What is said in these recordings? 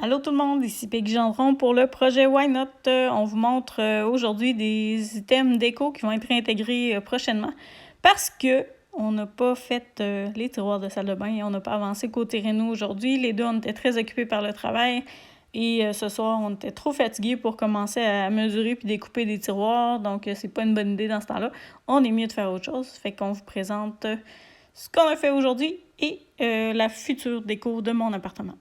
Allô tout le monde, ici Peggy Gendron pour le projet Why Not. On vous montre aujourd'hui des items déco qui vont être intégrés prochainement parce que on n'a pas fait les tiroirs de salle de bain et on n'a pas avancé côté réno aujourd'hui. Les deux, on était très occupés par le travail et ce soir, on était trop fatigués pour commencer à mesurer puis découper des tiroirs. Donc, c'est pas une bonne idée dans ce temps-là. On est mieux de faire autre chose. Fait qu'on vous présente ce qu'on a fait aujourd'hui et la future déco de mon appartement.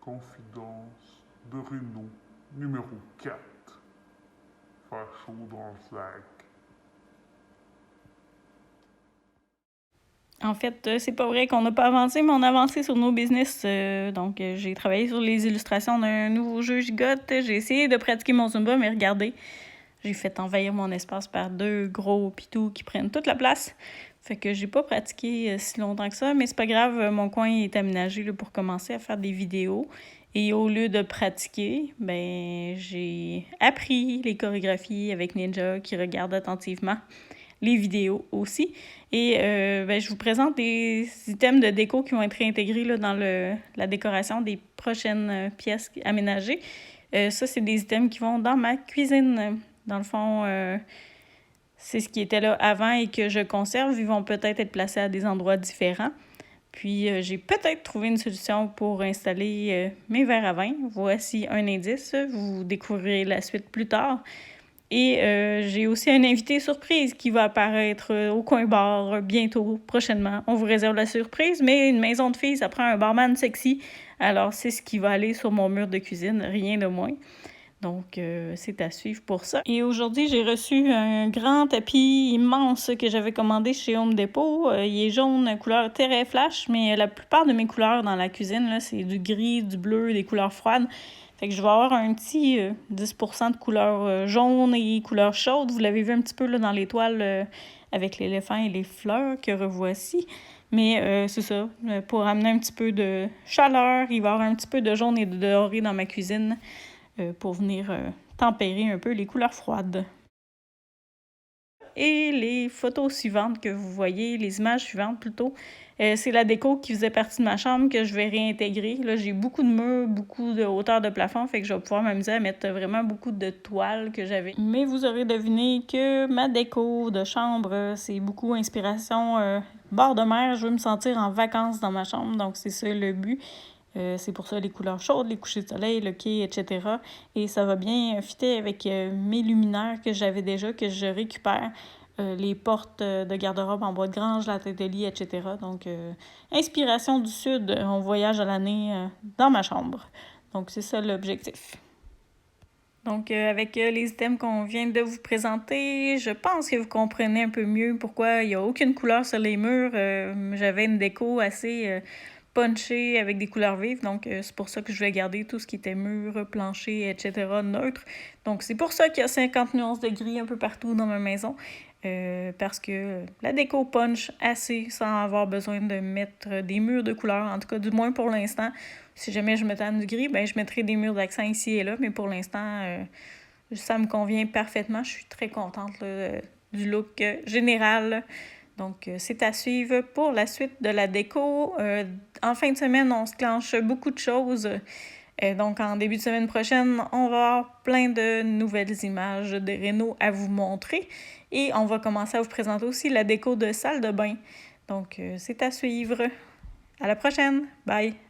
Confidence de Renault numéro 4. Faire chaud dans le sac. En fait, c'est pas vrai qu'on n'a pas avancé, mais on a avancé sur nos business. Donc, j'ai travaillé sur les illustrations d'un nouveau jeu gigote. J'ai essayé de pratiquer mon Zumba, mais regardez, j'ai fait envahir mon espace par deux gros pitous qui prennent toute la place. Fait que j'ai pas pratiqué si longtemps que ça, mais c'est pas grave, mon coin est aménagé là, pour commencer à faire des vidéos. Et au lieu de pratiquer, ben j'ai appris les chorégraphies avec Ninja qui regarde attentivement les vidéos aussi. Et ben, je vous présente des items de déco qui vont être intégrés là, dans la décoration des prochaines pièces aménagées. Ça, c'est des items qui vont dans ma cuisine. Dans le fond, c'est ce qui était là avant et que je conserve. Ils vont peut-être être placés à des endroits différents. Puis, j'ai peut-être trouvé une solution pour installer mes verres à vin. Voici un indice. Vous découvrirez la suite plus tard. Et j'ai aussi un invité surprise qui va apparaître au coin bar bientôt, prochainement. On vous réserve la surprise, mais une maison de filles, ça prend un barman sexy. Alors, c'est ce qui va aller sur mon mur de cuisine, rien de moins. Donc, c'est à suivre pour ça. Et aujourd'hui, j'ai reçu un grand tapis immense que j'avais commandé chez Home Depot. Il est jaune, couleur très flash, mais la plupart de mes couleurs dans la cuisine, là, c'est du gris, du bleu, des couleurs froides. Fait que je vais avoir un petit 10% de couleur jaune et couleur chaude. Vous l'avez vu un petit peu là, dans les toiles avec l'éléphant et les fleurs que revoici. Mais c'est ça, pour amener un petit peu de chaleur, il va y avoir un petit peu de jaune et de doré dans ma cuisine pour venir tempérer un peu les couleurs froides. Et les photos suivantes que vous voyez, les images suivantes plutôt, c'est la déco qui faisait partie de ma chambre que je vais réintégrer. Là, j'ai beaucoup de murs, beaucoup de hauteur de plafond, fait que je vais pouvoir m'amuser à mettre vraiment beaucoup de toiles que j'avais. Mais vous aurez deviné que ma déco de chambre, c'est beaucoup inspiration bord de mer. Je veux me sentir en vacances dans ma chambre, donc c'est ça le but. C'est pour ça les couleurs chaudes, les couchers de soleil, le quai, etc. Et ça va bien fitter avec mes luminaires que j'avais déjà, que je récupère. Les portes de garde-robe en bois de grange, la tête de lit, etc. Donc, inspiration du Sud, on voyage à l'année dans ma chambre. Donc, c'est ça l'objectif. Donc, avec les items qu'on vient de vous présenter, je pense que vous comprenez un peu mieux pourquoi il n'y a aucune couleur sur les murs. J'avais une déco assez punchée avec des couleurs vives, donc c'est pour ça que je vais garder tout ce qui était mur, plancher, etc. neutre. Donc, c'est pour ça qu'il y a 50 nuances de gris un peu partout dans ma maison. Parce que la déco punch assez sans avoir besoin de mettre des murs de couleur, en tout cas du moins pour l'instant. Si jamais je me tanne du gris, ben je mettrai des murs d'accent ici et là, mais pour l'instant, ça me convient parfaitement. Je suis très contente là, du look général. Donc, c'est à suivre pour la suite de la déco. En fin de semaine, on se clenche beaucoup de choses. Donc, en début de semaine prochaine, on va avoir plein de nouvelles images de réno à vous montrer. Et on va commencer à vous présenter aussi la déco de salle de bain. Donc, c'est à suivre. À la prochaine. Bye!